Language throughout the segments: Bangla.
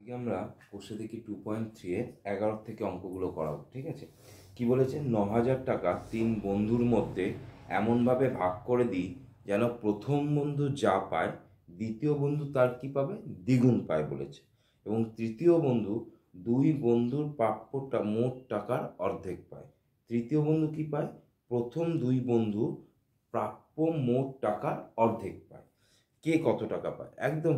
আমরা বসে দেখি 2.3 এর 11 থেকে অঙ্কগুলো করাবো। ঠিক আছে, কি বলেছে? 9,000 টাকা 3 বন্ধুর মধ্যে এমনভাবে ভাগ করে দিই যেন প্রথম বন্ধু যা পায় দ্বিতীয় বন্ধু তার কি পাবে? দ্বিগুণ পায় বলেছে। এবং তৃতীয় বন্ধু 2 বন্ধুর প্রাপ্যটা মোট টাকার অর্ধেক পায়। তৃতীয় বন্ধু কি পায়? প্রথম 2 বন্ধু প্রাপ্য মোট টাকার অর্ধেক পায়। কে কত টাকা পায়? একদম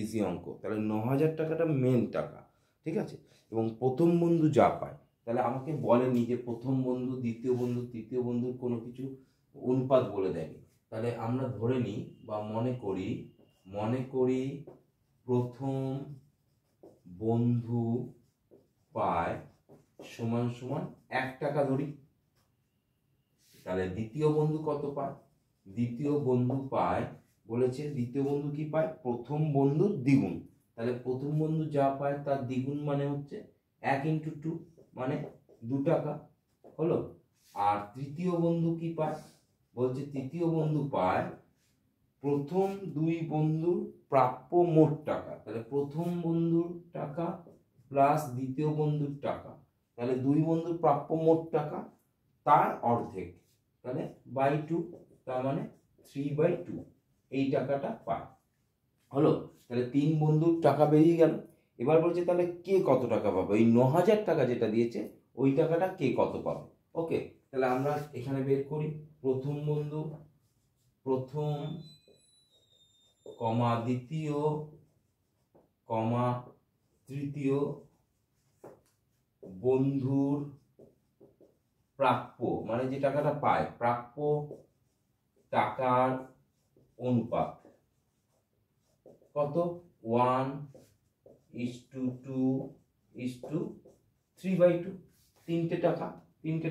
ইজি অঙ্ক। তাহলে 9,000 টাকাটা মেন টাকা, ঠিক আছে। এবং প্রথম বন্ধু যা পায়, তাহলে আমাকে বলেনি যে প্রথম বন্ধু, দ্বিতীয় বন্ধু, তৃতীয় বন্ধুর কোনো কিছু অনুপাত বলে দেয়নি। তাহলে আমরা ধরে নিই বা মনে করি প্রথম বন্ধু পায় সমান সমান 1 টাকা ধরি। তাহলে দ্বিতীয় বন্ধু কত পায়? দ্বিতীয় বন্ধু পায় বলেছে, দ্বিতীয় বন্ধু কি পায়? প্রথম বন্ধুর দ্বিগুণ। তাহলে প্রথম বন্ধু যা পায় তার দ্বিগুণ মানে হচ্ছে 1 × 2 মানে 2 টাকা হলো। আর তৃতীয় বন্ধু কি পায়? বলছে তৃতীয় বন্ধু পায় প্রথম 2 বন্ধুর প্রাপ্য মোট টাকা। তাহলে প্রথম বন্ধুর টাকা প্লাস দ্বিতীয় বন্ধুর টাকা, তাহলে 2 বন্ধুর প্রাপ্য মোট টাকা তার অর্ধেক, তাহলে বাই 2, তার মানে 3/2 এই টাকাটা পায় হলো। তাহলে 3 বন্ধুর টাকা বেরিয়ে গেল। এবার বলছে তাহলে কে কত টাকা পাবে? ওই 9,000 টাকা যেটা দিয়েছে ওই টাকাটা কে কত পাবে। ওকে, তাহলে আমরা এখানে বের করি। প্রথম বন্ধু, প্রথম কমা দ্বিতীয় কমা তৃতীয় বন্ধুর প্রাপ্য, মানে যে টাকাটা পায়, প্রাপ্য টাকার অনুপাত কত? 1:2:3/2। তিনটে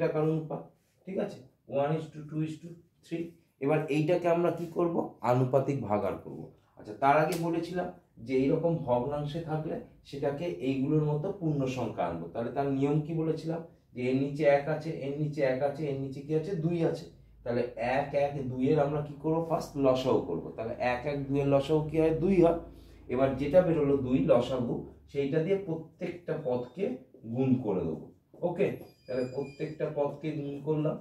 টাকার অনুপাত, ঠিক আছে। 1:2:3। এবার এইটাকে আমরা কি করব? আনুপাতিক ভাগাড় করব। আচ্ছা, তার আগে বলেছিলাম যে এইরকম ভগ্নাংশে থাকলে সেটাকে এইগুলোর মতো পূর্ণ সংখ্যা আনবো। তাহলে তার নিয়ম কি বলেছিলাম? যে এর নিচে 1 আছে, এর নিচে 1 আছে, এর নিচে কি আছে? 2 আছে। তাহলে 1, 1, 2 এর আমরা কি করবো? ফার্স্ট লসাগু করব। তাহলে 1, 1, 2 এর লসাগু কি হয়? 2 হয়। এবার যেটা বেরোলো 2 লসাগু, সেইটা দিয়ে প্রত্যেকটা পদকে গুণ করে দেবো। ওকে, তাহলে প্রত্যেকটা পদকে গুণ করলাম।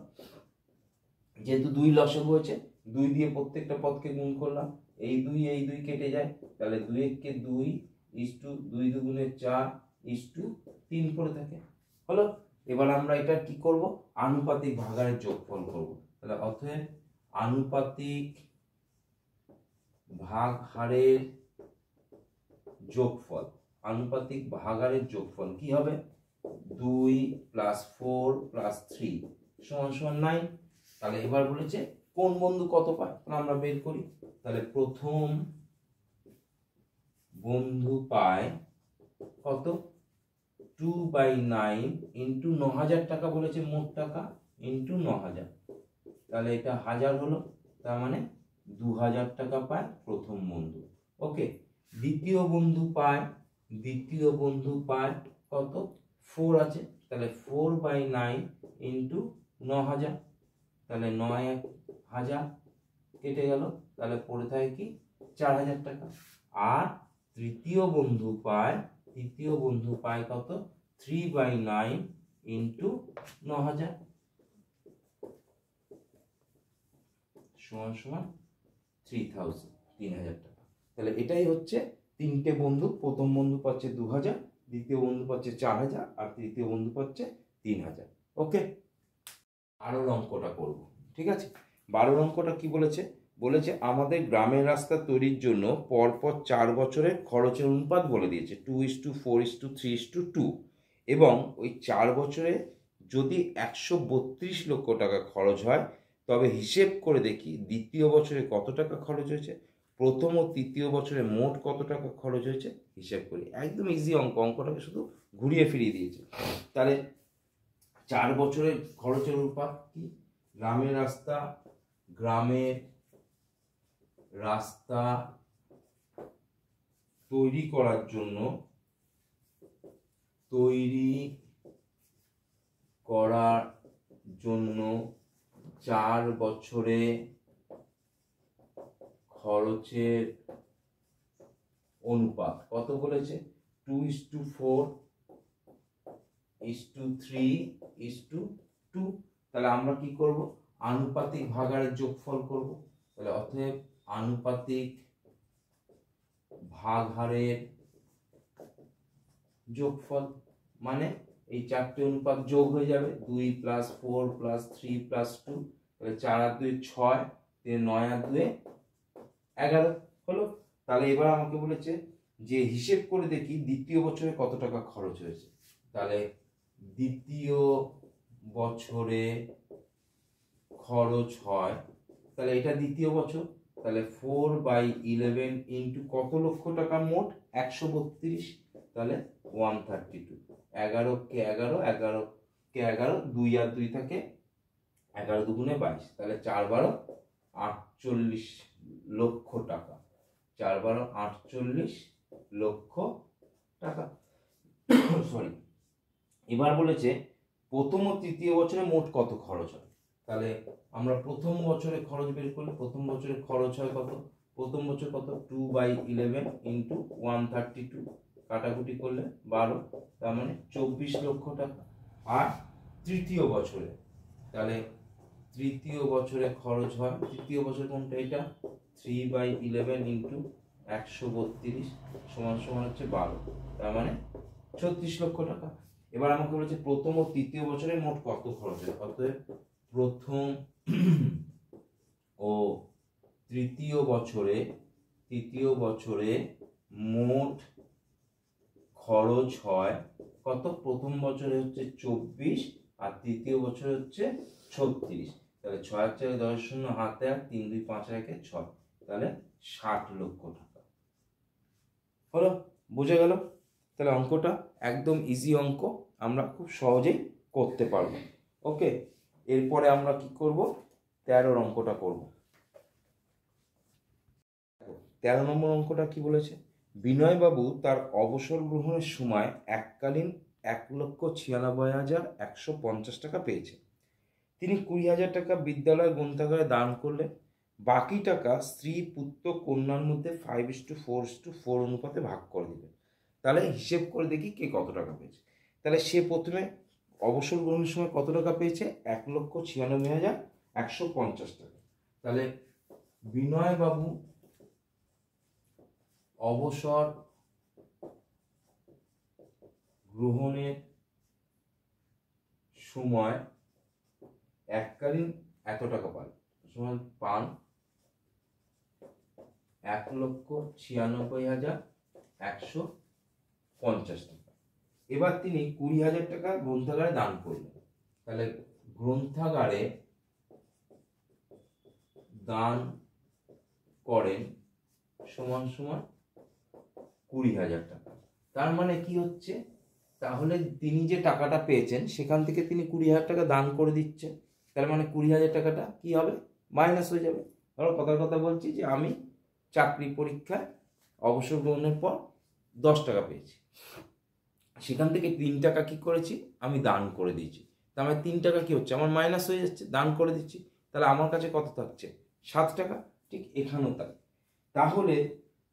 যেহেতু 2 লসাগু হয়েছে, 2 দিয়ে প্রত্যেকটা পদকে গুণ করলাম। এই 2 কেটে যায়, তাহলে 2 কে 2 2 2 4 3 পড়ে থাকে হলো। এবার আমরা এটা কি করব? আনুপাতিক ভাগাড়ের যোগফল করব। তাহলে অতএব আনুপাতিক ভাগহারের যোগফল, আনুপাতিক ভাগাড়ের যোগফল কি হবে? 2 + 4 + 3 = 9। তাহলে এবার বলেছে কোন বন্ধু কত পায়, আমরা বের করি। তাহলে প্রথম বন্ধু পায় কত? 2/9 × 9,000 টাকা বলেছে মোট টাকা, × 9,000। তাহলে এটা 1000 হলো, তার মানে 2,000 টাকা পায় প্রথম বন্ধু। ওকে, দ্বিতীয় বন্ধু পায় কত? 4 আছে, তাহলে 4/9 × 9,000, তাহলে 9,000 কেটে গেল, তাহলে পড়ে থাকে কি? 4,000 টাকা। আর তৃতীয় বন্ধু পায় কত? 3/9 × 9,000 সমান 3,000 টাকা। তাহলে এটাই হচ্ছে তিনটে বন্ধু। প্রথম বন্ধু পাচ্ছে 2,000, দ্বিতীয় বন্ধু পাচ্ছে 4,000, আর তৃতীয় বন্ধু পাচ্ছে 3,000। ওকে, 12 অঙ্কটা করব। ঠিক আছে, 12 অঙ্কটা কি বলেছে? বলেছে আমাদের গ্রামের রাস্তা তৈরির জন্য পরপর 4 বছরের খরচের অনুপাত বলে দিয়েছে 2:4:3:2, এবং ওই 4 বছরে যদি 132 লক্ষ টাকা খরচ হয়, তবে হিসেব করে দেখি দ্বিতীয় বছরে কত টাকা খরচ হয়েছে, প্রথম ও তৃতীয় বছরে মোট কত টাকা খরচ হয়েছে হিসেব করি। একদম ইজি অঙ্ক, অঙ্কটাকে শুধু ঘুরিয়ে ফিরিয়ে দিয়েছে। তাহলে 4 বছরের খরচের অনুপাত কি? গ্রামের রাস্তা তৈরি করার জন্য 4 বছরে খরচের অনুপাত কত বলেছে? 2:4 3:2। তাহলে আমরা কি করব, আনুপাতিক ভাগাহারের যোগফল করব। তাহলে অতএব আনুপাতিক ভাগহারের যোগফল মানে এই চারটে অনুপাত যোগ হয়ে যাবে, 2 + 4 + 3 + 2, তাহলে 4 আর 2 6, 9 আর 2 11 হলো। তাহলে এবার আমাকে বলেছে যে হিসেব করে দেখি দ্বিতীয় বছরে কত টাকা খরচ হয়েছে। তাহলে দ্বিতীয় বছরে খরচ হয়, তাহলে এটা দ্বিতীয় বছর, তাহলে 4/11 ইন্টু কত লক্ষ টাকা মোট, 132, তাহলে 132। 11 কে 11, 11 কে 11, 2 আর 2 থাকে 11 দুগুণে 22, তাহলে 4/12 48 লক্ষ টাকা, 4/12 48 লক্ষ টাকা। সরি, এবার বলেছে প্রথম ও তৃতীয় বছরে মোট কত খরচ হয়। তাহলে আমরা প্রথম বছরে খরচ বের করলে, প্রথম বছরে খরচ হয় কত, প্রথম বছর কত, 2/11 ইন্টু 132, কাটাকুটি করলে 12, তার মানে 24 লক্ষ টাকা। আর তৃতীয় বছরে, তাহলে তৃতীয় বছরে খরচ হয়, তৃতীয় বছর কোনটা, এটা 3/11 ইন্টু 132 সমান সমান হচ্ছে 12, তার মানে 36 লক্ষ টাকা। এবার আমাকে বলেছে প্রথম ও তৃতীয় বছরে মোট কত খরচ হয়। অতএব প্রথম ও তৃতীয় বছরে মোট খরচ হয় কত, প্রথম বছরে হচ্ছে 24 আর তৃতীয় বছরে হচ্ছে 36, তাহলে 6 আর 4 10 শূন্য হাতে আর 3 2 5 1 6, তাহলে 60 লক্ষ টাকা হলো। বুঝে গেল? তাহলে অঙ্কটা একদম ইজি অঙ্ক, আমরা খুব সহজেই করতে পারবো। ওকে, এরপরে আমরা কি করব, 13 অঙ্কটা করব। 13 নম্বর অঙ্কটা কি বলেছে, বিনয়বাবু তার অবসর গ্রহণের সময় এককালীন 1,96,150 টাকা পেয়েছে। তিনি 20,000 টাকা বিদ্যালয় গ্রন্থাগারে দান করলেন, বাকি টাকা স্ত্রী পুত্র কন্যার মধ্যে 5:4:4 অনুপাতে ভাগ করে দিলেন। তাহলে হিসেব করে দেখি কে কত টাকা পেয়েছে। তাহলে সে প্রথমে অবসর গ্রহণের সময় কত টাকা পেয়েছে, 1,96,150 টাকা। তাহলে বিনয়বাবু অবসর গ্রহণের সময় এককালীন এত টাকা পান, সমান পান 1,96,150 টাকা। এবার তিনি 20,000 টাকা গ্রন্থাগারে দান করলেন। তাহলে গ্রন্থাগারে দান করেন সমান সমান 20,000 টাকা। তার মানে কি হচ্ছে, তাহলে তিনি যে টাকাটা পেয়েছেন সেখান থেকে তিনি 20,000 টাকা দান করে দিচ্ছেন, তার মানে 20,000 টাকাটা কি হবে, মাইনাস হয়ে যাবে। ধরো কথার কথা বলছি যে আমি চাকরি পরীক্ষায় অবসর গ্রহণের পর 10 টাকা পেয়েছি, সেখান থেকে 3 টাকা কি করেছি, আমি দান করে দিয়েছি, তার মানে 3 টাকা কি হচ্ছে, আমার মাইনাস হয়ে যাচ্ছে, দান করে দিচ্ছি, তাহলে আমার কাছে কত থাকছে, 7 টাকা। ঠিক এখানেও তাই, তাহলে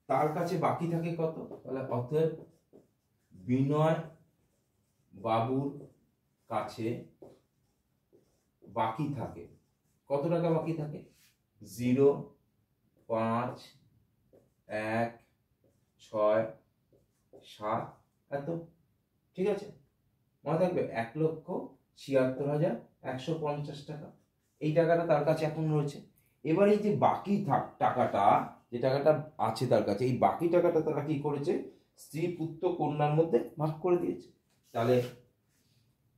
তার কাছে বাকি থাকে কত, তাহলে অতএব বিনয় বাবুর কাছে বাকি থাকে কত টাকা, বাকি থাকে 0 5 1 6 7 এত। ঠিক আছে, মনে থাকবে 1,76,150 টাকা, এই টাকাটা তার কাছে এখন রয়েছে। এবার এই যে বাকি টাকাটা, যে টাকাটা আছে তার কাছে, এই বাকি টাকাটা তারা কি করেছে, স্ত্রী পুত্র কন্যার মধ্যে ভাগ করে দিয়েছে। তাহলে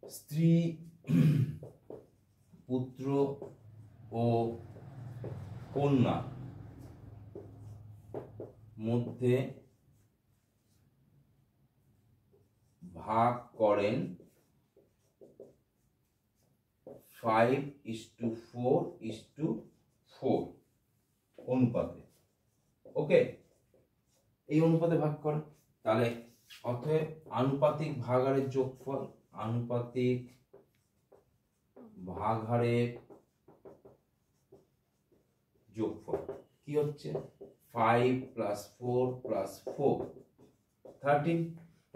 স্ত্রী পুত্র ও কন্যা মধ্যে ভাগ করেন 5:4:4 অনুপাতে। ওকে, এই অনুপাতে ভাগ করেন। তাহলে অতএব আনুপাতিক ভাগহারের যোগফল, আনুপাতিক ভাগহারের যোগফল কি হচ্ছে, 5 + 4 + 4 13।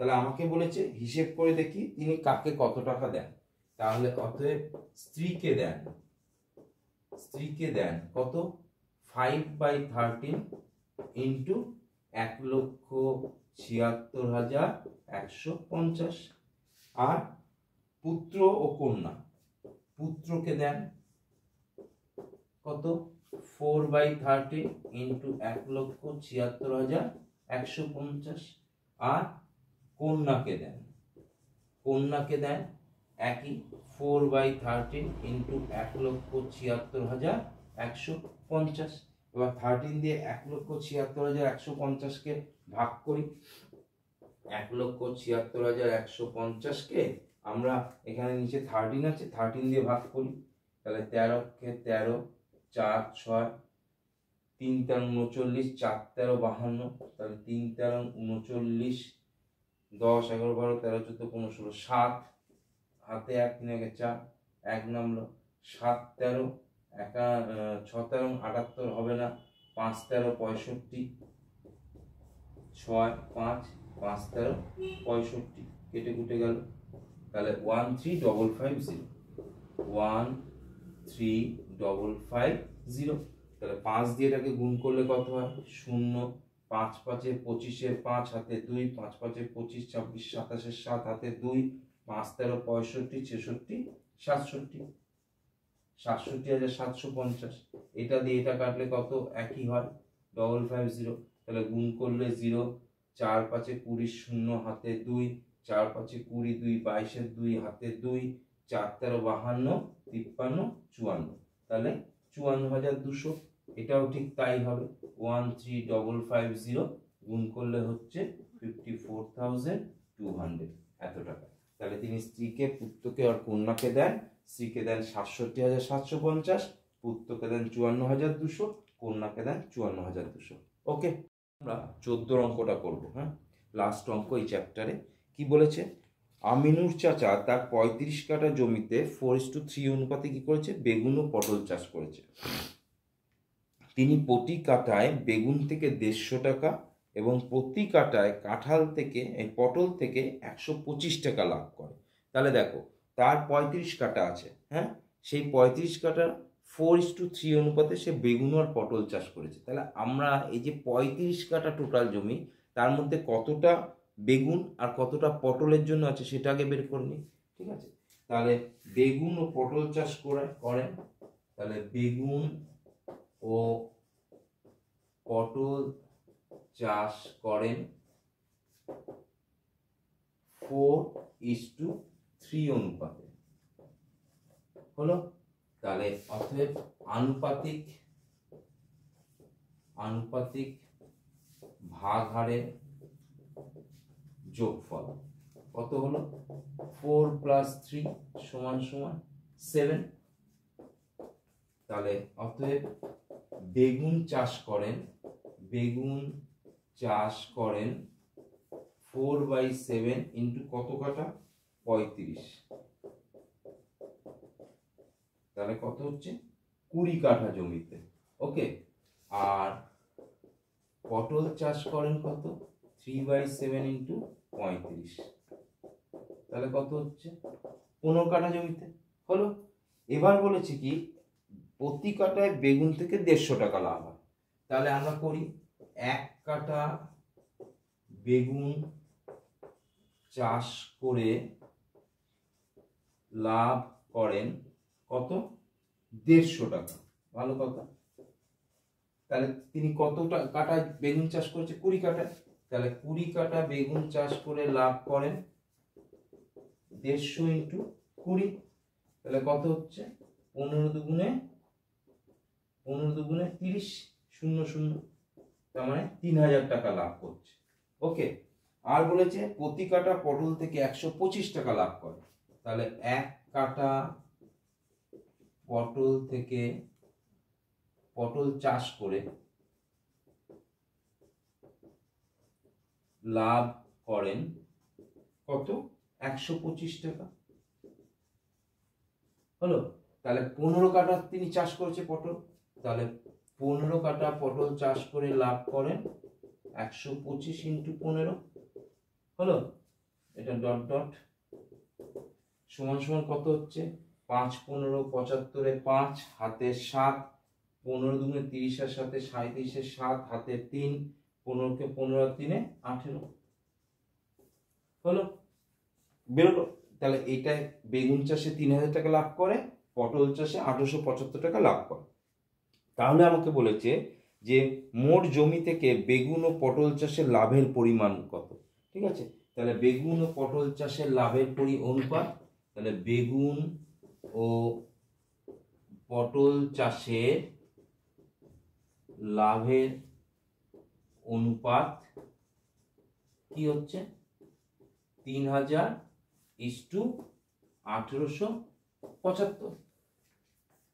তাহলে আমাকে বলেছে হিসেব করে দেখি তিনি কাকে কত টাকা দেন। তাহলে অতএব স্ত্রীকে দেন কত, 5/13 ইন্টু 1,76,150। আর পুত্র ও কন্যা, পুত্রকে দেন কত, 4/13 ইন্টু 1,76,150। আর কন্যাকে দেন একই 4/13 ইন্টু 1,76,150। এবার 13 দিয়ে 1,76,150কে ভাগ করি। 1,76,150কে আমরা এখানে নিচে 13 আছে, 13 দিয়ে ভাগ করি। তাহলে 13কে 13, 4 6, 3 13 39, 4 13 52, তাহলে 3 13 39, 10 11 12 13 14 15 16, 7 হাতে 1 3 1 4, 1 নামলো। 7 13 6 13 78 হবে না, 5 13 65, 6 5 5 13 65 কেটে কুটে গেল। তাহলে 13550, 13550। তাহলে 5 দিয়ে এটাকে গুণ করলে কত হয়, 0, 5 5 25, 5 হাতে 2, 5 5 25 26 27, 7 হাতে 2, 5 13 65 66 67, 67,750। এটা দিয়ে এটা কাটলে কত, একই হয় 550। তাহলে গুণ করলে 0, 4 5 20, 0 হাতে 2, 4 5 20, 2 22, 2 হাতে 2, 4 13 52, 53 54। তাহলে 54,200। এটাও ঠিক তাই হবে, 13550 গুণ করলে হচ্ছে 54,200 এত টাকা। তাহলে তিনি স্ত্রীকে, পুত্রকে আর কন্যাকে দেন। স্ত্রীকে দেন 67,750, পুত্রকে দেন 54,200, কন্যাকে দেন 54,200। ওকে, আমরা 14 অঙ্কটা করব। হ্যাঁ, লাস্ট অঙ্ক এই চ্যাপ্টারে। কি বলেছে, আমিনুর চাচা তার 35 কাঠা জমিতে 4:3 অনুপাতে কি করেছে, বেগুন ও পটল চাষ করেছে। তিনি প্রতি কাঠায় বেগুন থেকে 150 টাকা এবং প্রতি কাঠায় কাঁঠাল থেকে, পটল থেকে 125 টাকা লাভ করে। তাহলে দেখো, তার 35 কাঠা আছে। হ্যাঁ, সেই 35 কাঠা 4:3 অনুপাতে সে বেগুন আর পটল চাষ করেছে। তাহলে আমরা এই যে 35 কাঠা টোটাল জমি, তার মধ্যে কতটা বেগুন আর কতটা পটলের জন্য আছে সেটা আগে বের করে নিই। ঠিক আছে, তাহলে বেগুন ও পটল চাষ করেন। তাহলে বেগুন ও পটল চাষ করেন 4:3 অনুপাতে। হলো, তাহলে অতএব আনুপাতিক ভাগ হারের যোগফল কত হলো, 4 + 3 = 7। তাহলে অতএব বেগুন চাষ করেন 4/7 ইন্টু কত কাঠা, 35। তাহলে কত হচ্ছে, 20 কাঠা জমিতে। ওকে, আর পটল চাষ করেন কত, 3/7 ইন্টু 35। তাহলে কত হচ্ছে, 15 কাঠা জমিতে। হলো, এবার বলেছি কি, প্রতি কাঠায় বেগুন থেকে 150 টাকা লাভ হয়। তাহলে আমরা করি, 1 কাঠা বেগুন চাষ করে লাভ করেন কত, 150 টাকা। ভালো কথা। তাহলে তিনি কত কাঠায় বেগুন চাষ করেছে, 20 কাঠায়। তাহলে 20 কাঠা বেগুন চাষ করে লাভ করেন 150 ইন্টু 20। তাহলে কত হচ্ছে, 15 দুগুণে 30, 00। তার মানে 3000 টাকা লাভ করছে। ওকে, আর বলেছে প্রতি কাঠা পটল থেকে 125 টাকা লাভ করে। তাহলে 1 কাঠা পটল থেকে, পটল চাষ করে লাভ করেন কত, 125 টাকা। হলো, তাহলে 15 কাঠা তিনি চাষ করেছে পটল। তাহলে 15 কাঠা পটল চাষ করে লাভ করেন 125 ইন্টু 15। হলো, এটা ডট ডট সমান সমান কত হচ্ছে 5 15 75 5 হাতে 7 15 দুগুণে 30 এর সাথে 37 এর 7 হাতে 3 15 কে 15 আর 3 18 হলো বেরোলো। তাহলে এইটাই বেগুন চাষে 3000 টাকা লাভ করে, পটল চাষে 875 টাকা লাভ করে। তাহলে আমাকে বলেছে যে মোট জমি থেকে বেগুন ও পটল চাষের লাভের পরিমাণ কত। ঠিক আছে, তাহলে বেগুন ও পটল চাষের লাভের অনুপাত, তাহলে বেগুন ও পটল চাষের লাভের অনুপাত কি হচ্ছে 3000:1875।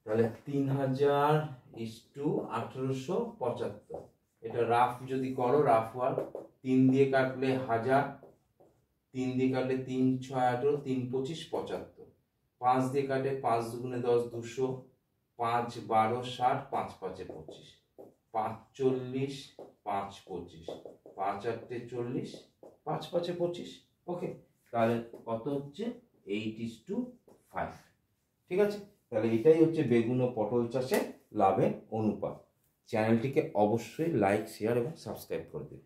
তাহলে 3000:1875, এটা রাফ যদি করো রাফ ওয়ার্ক, 3 দিয়ে কাটলে 1000, 3 দিয়ে কাটলে 3 6 18, 3 25 75, 5 দিয়ে কাটে 5 দুগুণে 10 200, 5 12 60, 5 5 25, 5 40, 5 25, 5 8 40, 5 5 25। ওকে, তাহলে কত হচ্ছে 8:5। ঠিক আছে, তাহলে এটাই হচ্ছে বেগুন ও পটল চাষে লাভের অনুপাত। চ্যানেলটিকে অবশ্যই লাইক শেয়ার এবং সাবস্ক্রাইব করে দিন।